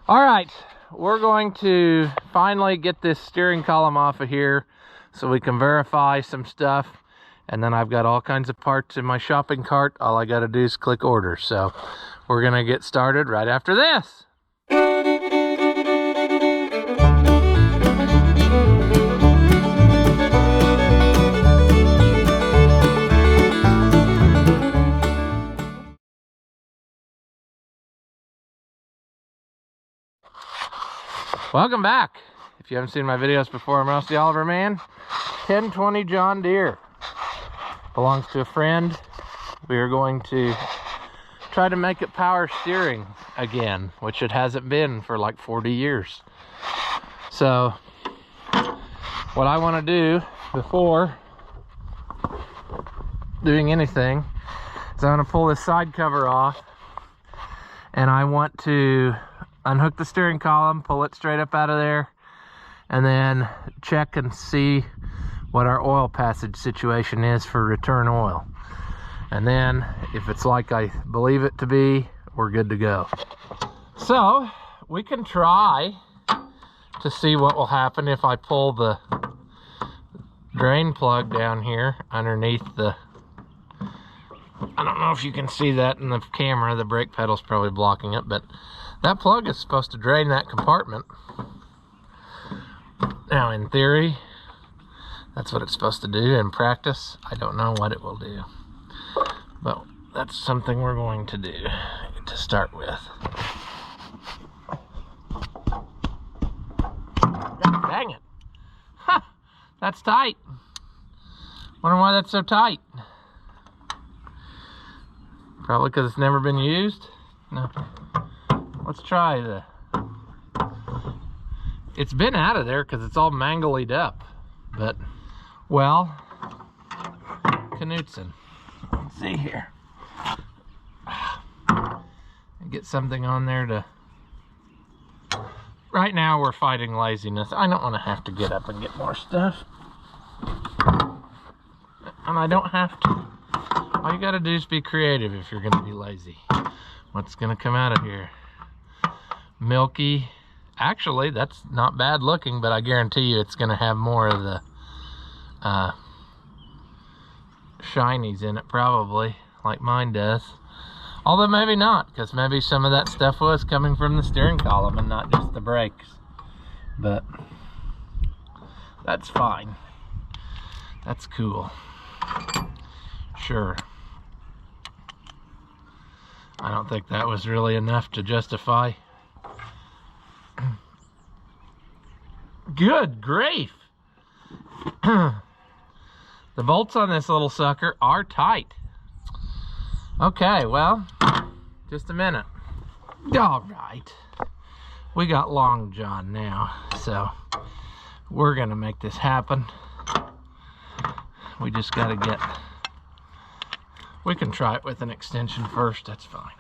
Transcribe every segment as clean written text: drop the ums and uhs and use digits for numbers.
All right, we're going to finally get this steering column off of here so we can verify some stuff. And then I've got all kinds of parts in my shopping cart. All I got to do is click order. So we're going to get started right after this. Welcome back. If you haven't seen my videos before, I'm Rusty Oliver Man. 1020 John Deere. Belongs to a friend. We are going to try to make it power steering again, which it hasn't been for like 40 years. So what I want to do before doing anything is I'm going to pull this side cover off, and I want to unhook the steering column, pull it straight up out of there, and then check and see what our oil passage situation is for return oil. And then if it's like I believe it to be, we're good to go. So we can try to see what will happen if I pull the drain plug down here underneath the, I don't know if you can see that in the camera, the brake pedal's probably blocking it, but that plug is supposed to drain that compartment. Now, in theory, that's what it's supposed to do. In practice, I don't know what it will do. But that's something we're going to do to start with. God dang it. Huh, that's tight. Wonder why that's so tight. Probably because it's never been used? No. Let's try the... It's been out of there because it's all mangled up. But, well, Knudsen. Let's see here. Get something on there to... Right now we're fighting laziness. I don't want to have to get up and get more stuff. And I don't have to. All you gotta do is be creative if you're gonna be lazy. What's gonna come out of here? Milky. Actually, that's not bad looking, but I guarantee you it's gonna have more of the shinies in it, probably, like mine does. Although maybe not, because maybe some of that stuff was coming from the steering column and not just the brakes. But that's fine. That's cool. Sure. I don't think that was really enough to justify. Good grief! The bolts on this little sucker are tight. Okay, well, just a minute. All right. We got Long John now, so we're gonna make this happen. We just gotta get... We can try it with an extension first, that's fine.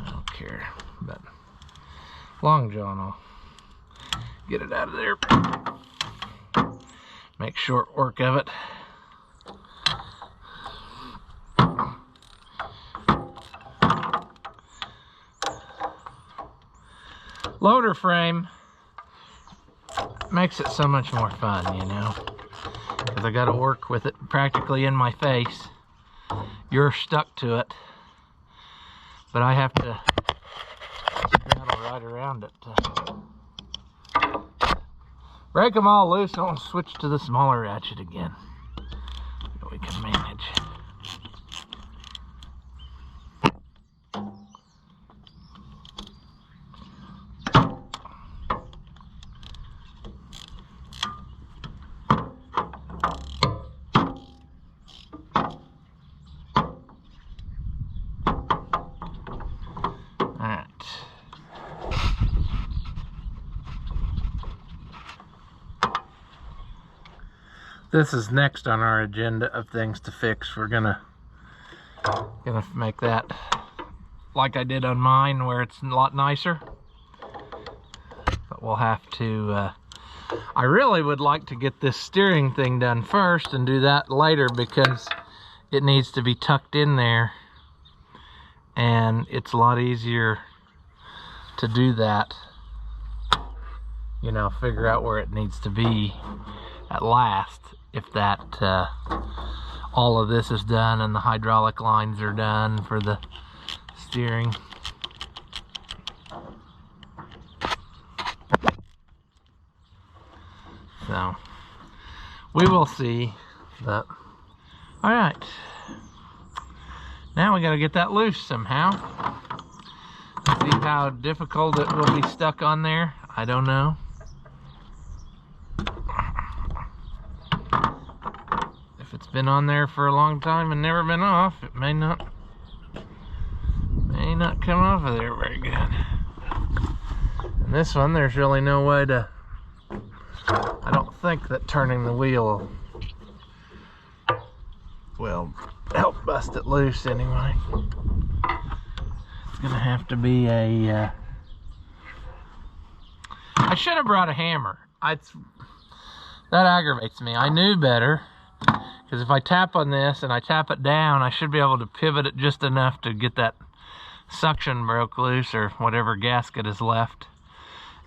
I don't care, but Long John will get it out of there. Make short work of it. Loader frame makes it so much more fun, you know, because I got to work with it practically in my face. You're stuck to it, but I have to straddle right around it to break them all loose. I want to switch to the smaller ratchet again, but we can manage. This is next on our agenda of things to fix. We're gonna make that like I did on mine, where it's a lot nicer. But we'll have to, I really would like to get this steering thing done first and do that later, because it needs to be tucked in there, and it's a lot easier to do that you know, figure out where it needs to be at last, if that all of this is done and the hydraulic lines are done for the steering. So we will see. But all right, now we got to get that loose somehow. See how difficult it will be stuck on there. I don't know. If it's been on there for a long time and never been off, it may not come off of there very good. And this one, there's really no way to, I don't think that turning the wheel will help bust it loose anyway. It's gonna have to be a I should have brought a hammer. That aggravates me. I knew better, because if I tap on this and I tap it down, I should be able to pivot it just enough to get that suction broke loose, or whatever gasket is left,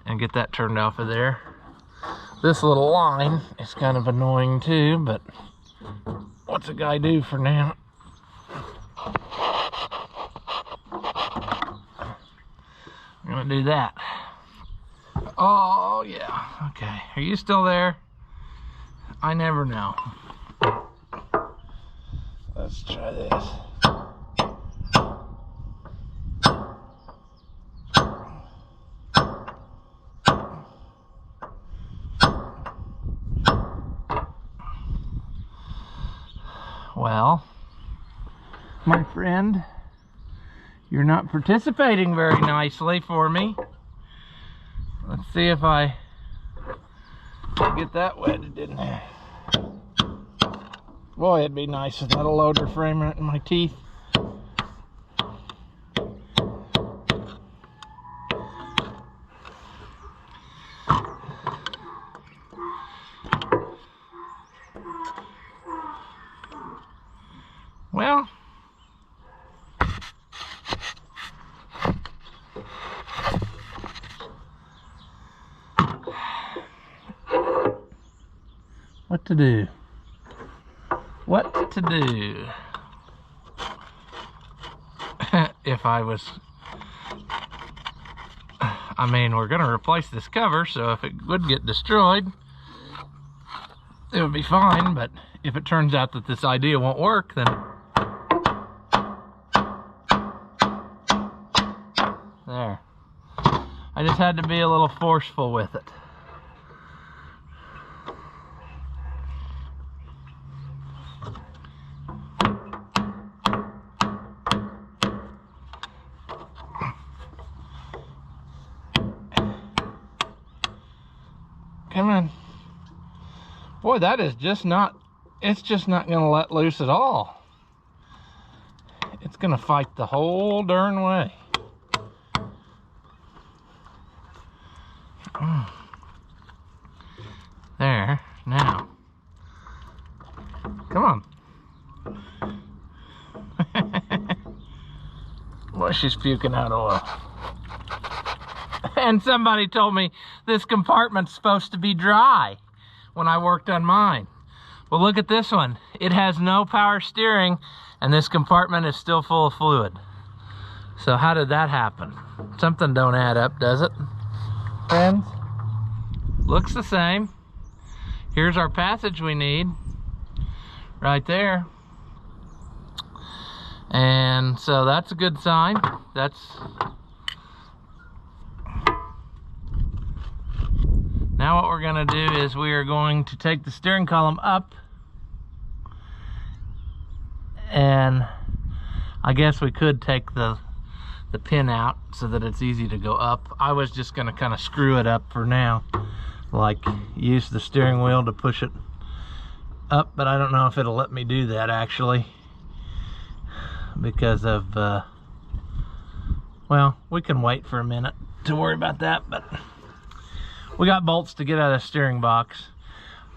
and get that turned off of there. This little line is kind of annoying too, but what's a guy do for now? I'm gonna do that. Oh yeah, okay. Are you still there? I never know. Let's try this. Well, my friend, you're not participating very nicely for me. Let's see if I get that wedded in there. Boy, it'd be nice with that loader frame right in my teeth. Well, what to do? What to do? If I was, I mean, we're gonna replace this cover, so if it would get destroyed, it would be fine. But if it turns out that this idea won't work, then there. I just had to be a little forceful with it. Come on. Boy, that is just not, it's just not gonna let loose at all. It's gonna fight the whole darn way. There, now. Come on. Boy, she's puking out oil. And somebody told me this compartment's supposed to be dry when I worked on mine. Well, look at this one. It has no power steering, and this compartment is still full of fluid. So how did that happen? Something don't add up, does it? Friends? Looks the same. Here's our passage we need. Right there. And so that's a good sign. Now what we're gonna do is we are going to take the steering column up, and I guess we could take the pin out so that it's easy to go up. I was just gonna kind of screw it up for now, like use the steering wheel to push it up, but I don't know if it'll let me do that actually because of, well, we can wait for a minute to worry about that, but we got bolts to get out of the steering box.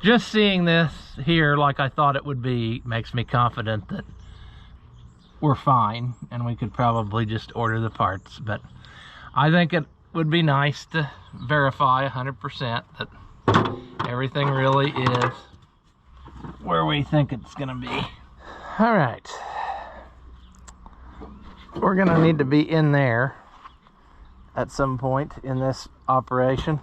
Just seeing this here like I thought it would be makes me confident that we're fine, and we could probably just order the parts. But I think would be nice to verify 100% that everything really is where we think it's gonna be. All right, we're gonna need to be in there at some point in this operation.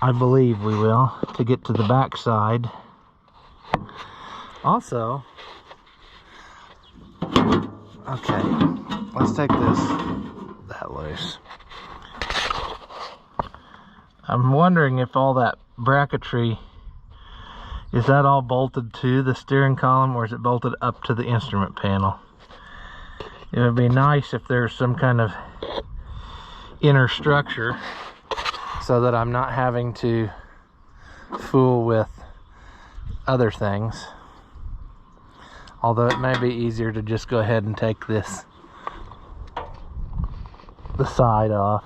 I believe we will, to get to the back side. Also, okay, let's take that loose. I'm wondering if all that bracketry, is that all bolted to the steering column, or is it bolted up to the instrument panel? It would be nice if there's some kind of inner structure so that I'm not having to fool with other things. Although it may be easier to just go ahead and take the side off.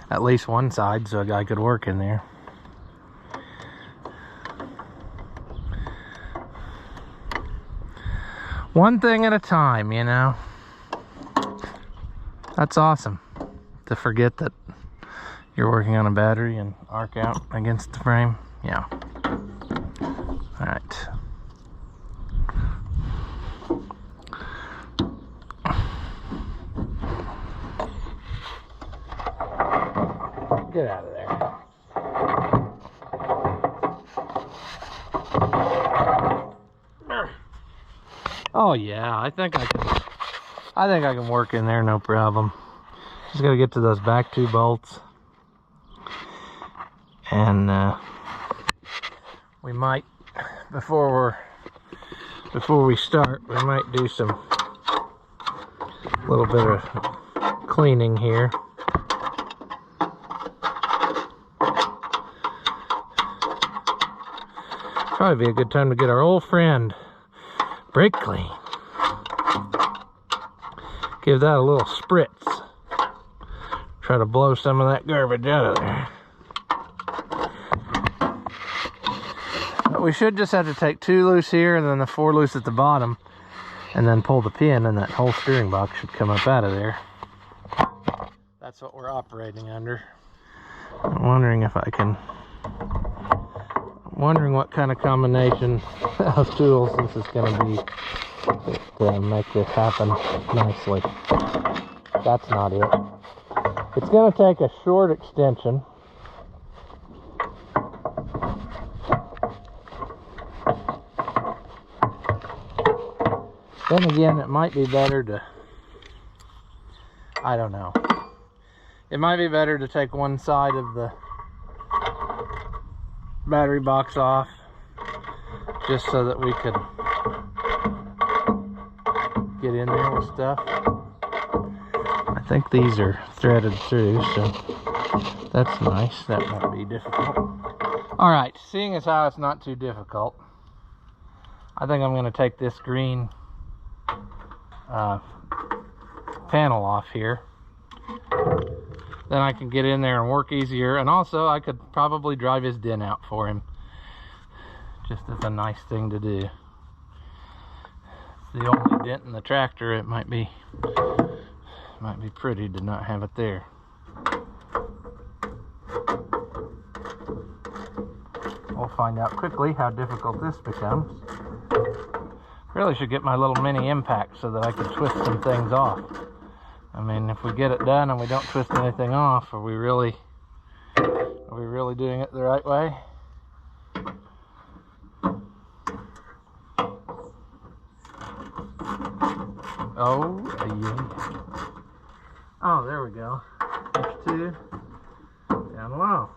At least one side, so a guy could work in there. One thing at a time, you know. That's awesome, to forget that you're working on a battery and arc out against the frame. Yeah. All right. Get out of there. Oh yeah, I think I can work in there, no problem. Just gotta get to those back two bolts, and we might, before we start, we might do some little bit of cleaning here. Probably be a good time to get our old friend brake clean. Give that a little spritz. Try to blow some of that garbage out of there. But we should just have to take 2 loose here and then the 4 loose at the bottom, and then pull the pin, and that whole steering box should come up out of there. That's what we're operating under. I'm wondering if I can, wondering what kind of combination of tools this is going to be to make this happen nicely. That's not it. It's going to take a short extension. Then again, it might be better to, I don't know. It might be better to take one side of the battery box off, just so that we could get in there with stuff. I think these are threaded through, so that's nice. That won't be difficult. All right, seeing as how it's not too difficult, I think I'm going to take this green panel off here. Then I can get in there and work easier, and also I could probably drive his dent out for him, just as a nice thing to do. It's the only dent in the tractor. It might be pretty to not have it there. We'll find out quickly how difficult this becomes. Really should get my little mini impact so that I can twist some things off. I mean, if we get it done and we don't twist anything off, are we really doing it the right way? Oh, yeah. Oh, there we go. There's 2 down low.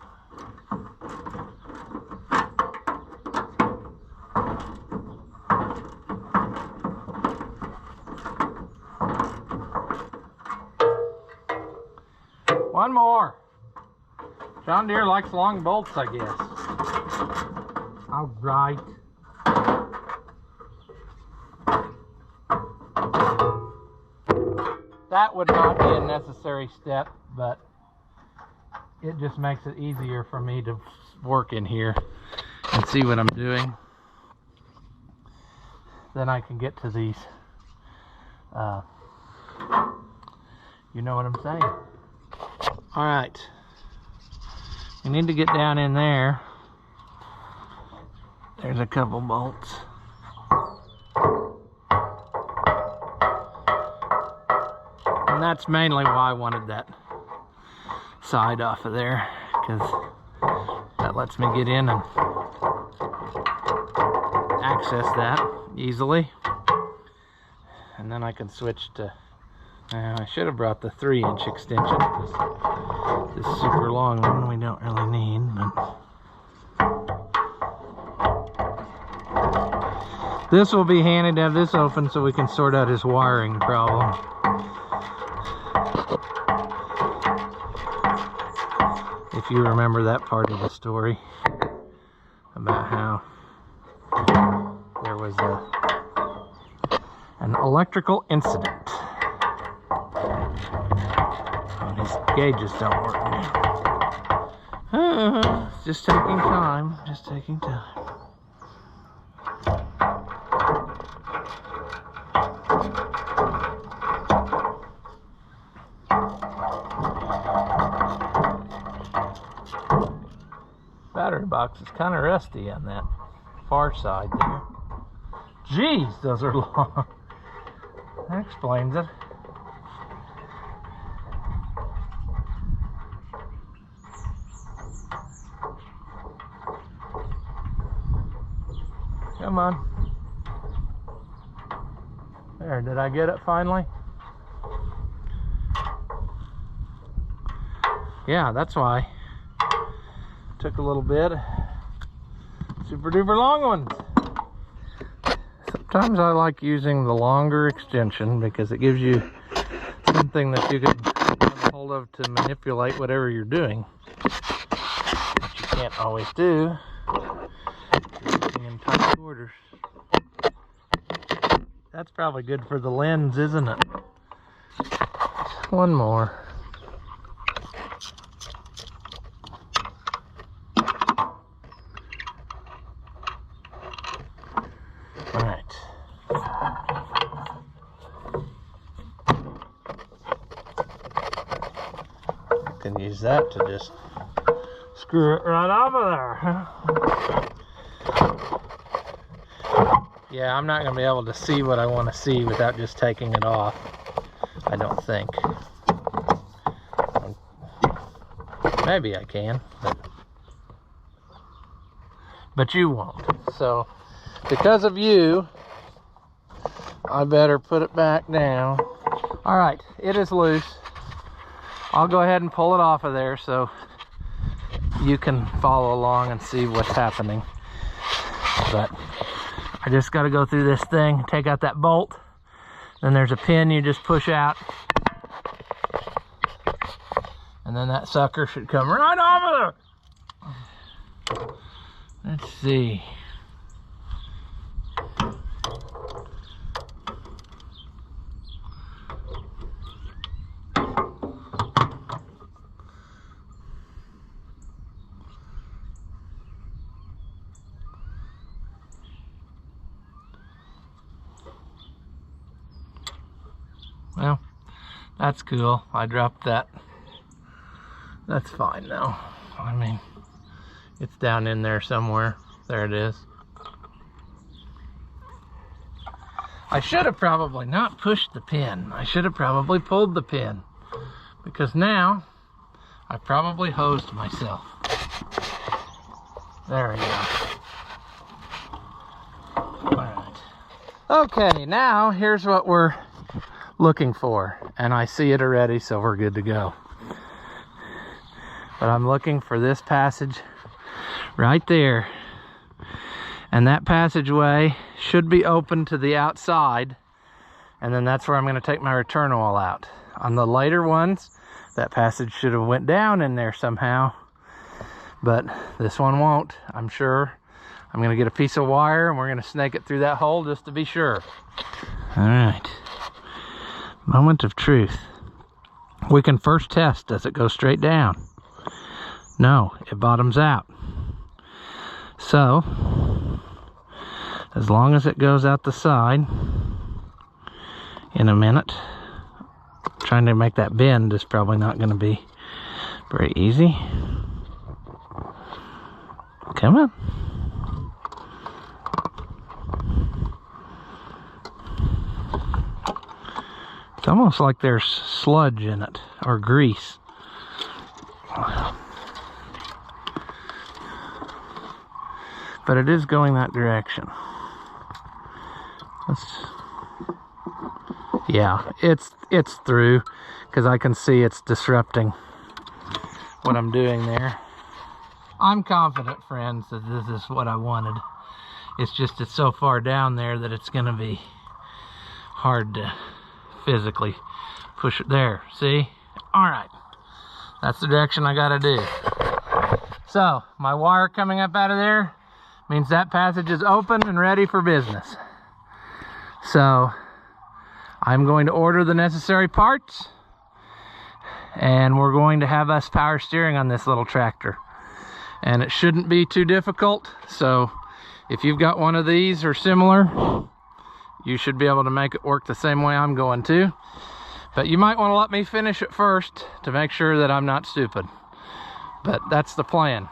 One more. John Deere likes long bolts, I guess. All right. That would not be a necessary step, but it just makes it easier for me to work in here and see what I'm doing. then I can get to these. You know what I'm saying? All right. You need to get down in there. There's a couple bolts. And that's mainly why I wanted that side off of there, because that lets me get in and access that easily. And then I can switch to, I should have brought the 3-inch extension. This super long one we don't really need, but this will be handy to have this open so we can sort out his wiring problem. If you remember that part of the story about how there was an electrical incident. Oh, these gauges don't work now. Just taking time, just taking time. Battery box is kind of rusty on that far side there. Jeez, those are long. That explains it. Come on. There, did I get it finally? Yeah, that's why. Took a little bit. Super duper long ones. Sometimes I like using the longer extension because it gives you something that you can get hold of to manipulate whatever you're doing. Which you can't always do. In tight quarters. That's probably good for the lens, isn't it? One more. Can use that to just screw it right off of there. Yeah, I'm not going to be able to see what I want to see without just taking it off. I don't think. Maybe I can, but you won't. So, because of you, I better put it back down. All right, it is loose. I'll go ahead and pull it off of there so you can follow along and see what's happening. But I just got to go through this thing, take out that bolt. Then there's a pin you just push out. And then that sucker should come right off of there. Let's see. Well, that's cool. I dropped that. That's fine now. I mean, it's down in there somewhere. There it is. I should have probably not pushed the pin. I should have probably pulled the pin. Because now, I probably hosed myself. There we go. Alright. Okay, now here's what we're looking for, and I see it already, so we're good to go. But I'm looking for this passage right there, and that passageway should be open to the outside, and then that's where I'm going to take my return oil out. On the later ones, that passage should have went down in there somehow, but this one won't. I'm sure. I'm going to get a piece of wire and we're going to snake it through that hole just to be sure. All right. Moment of truth. We can first test, does it go straight down? No, it bottoms out. So, as long as it goes out the side in a minute. Trying to make that bend is probably not going to be very easy. Come on. It's almost like there's sludge in it, or grease. But it is going that direction. Yeah, it's through, because I can see it's disrupting what I'm doing there. I'm confident, friends, that this is what I wanted. It's just it's so far down there that it's going to be hard to physically push it there. See? All right. That's the direction I got to do. So, my wire coming up out of there means that passage is open and ready for business. So, I'm going to order the necessary parts, and we're going to have us power steering on this little tractor. And it shouldn't be too difficult, so if you've got one of these or similar, you should be able to make it work the same way I'm going to. But you might want to let me finish it first to make sure that I'm not stupid. But that's the plan.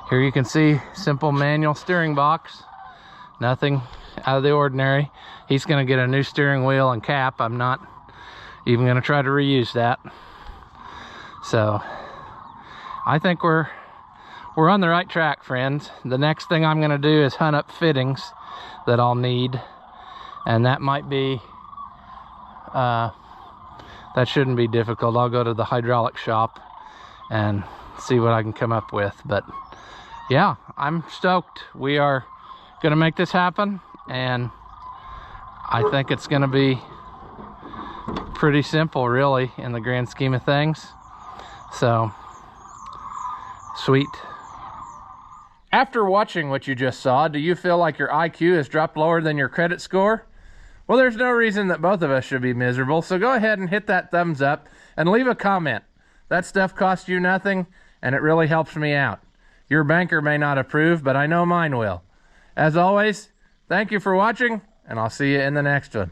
Here you can see simple manual steering box. Nothing out of the ordinary. He's going to get a new steering wheel and cap. I'm not even going to try to reuse that. So I think we're on the right track, friends. The next thing I'm going to do is hunt up fittings that I'll need, and that might be that shouldn't be difficult. I'll go to the hydraulic shop and see what I can come up with. But yeah, I'm stoked. We are going to make this happen, and I think it's going to be pretty simple, really, in the grand scheme of things. So sweet. After watching what you just saw, do you feel like your IQ has dropped lower than your credit score? Well, there's no reason that both of us should be miserable, so go ahead and hit that thumbs up and leave a comment. That stuff costs you nothing, and it really helps me out. Your banker may not approve, but I know mine will. As always, thank you for watching, and I'll see you in the next one.